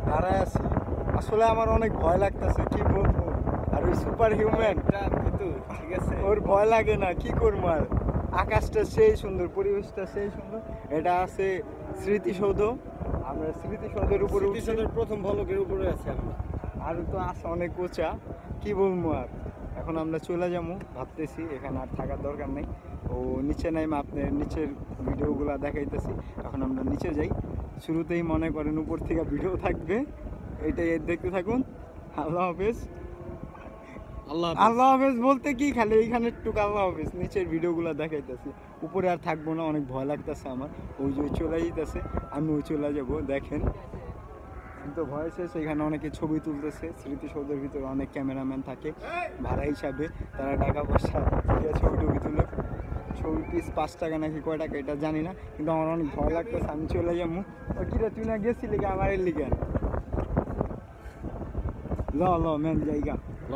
দাঁড়ায় আছি। আসলে আমার অনেক ভয় লাগতেছে, কি বলবো। আর ওই সুপার হিউম্যান কিন্তু ঠিক আছে, ওর ভয় লাগে না, কি করবো আর। আকাশটা সেই সুন্দর, পরিবেশটা সেই সুন্দর। এটা আছে স্মৃতিসৌধ, আমরা স্মৃতিসৌধের উপরে উঠছি। স্মৃতিসৌধের প্রথম ফলকের উপরে আছে আমরা। আর তো আছে অনেক উঁচা, কি বলবো আর। এখন আমরা চলে যাবো ভাবতেছি, এখানে আর থাকার দরকার নেই। ও নিচে নাই, আপনার নিচের ভিডিওগুলো দেখাইতেছি। এখন আমরা নিচে যাই। শুরুতেই মনে করেন উপর থেকে ভিডিও থাকবে, এটাই দেখতে থাকুন। আল্লাহ হাফেজ। আল্লাহ হাফেজ বলতে কি, খালি এইখানে একটু আল্লাহ হাফেজ, নিচের ভিডিওগুলো দেখাইতেছি। উপরে আর থাকবো না, অনেক ভয় লাগতেছে আমার। ওই যে চলে যেতেছে, আমিও চলে যাবো। দেখেন তো ভয় শেষ, এখানে অনেকে ছবি তুলতেছে। স্মৃতিসৌধের ভিতরে অনেক ক্যামেরাম্যান থাকে ভাড়া হিসাবে, তারা টাকা পয়সা দিয়ে ছবি টবি তুলে। ছবি পিস 5 টাকা নাকি কয় টাকা এটা জানি না, কিন্তু আমার অনেক ভয় লাগতেছে। আমি চলে যাবো। ও কিরে, তুই না গেছিলি আমার এর লিগে? ল ল মেন জায়গা ল।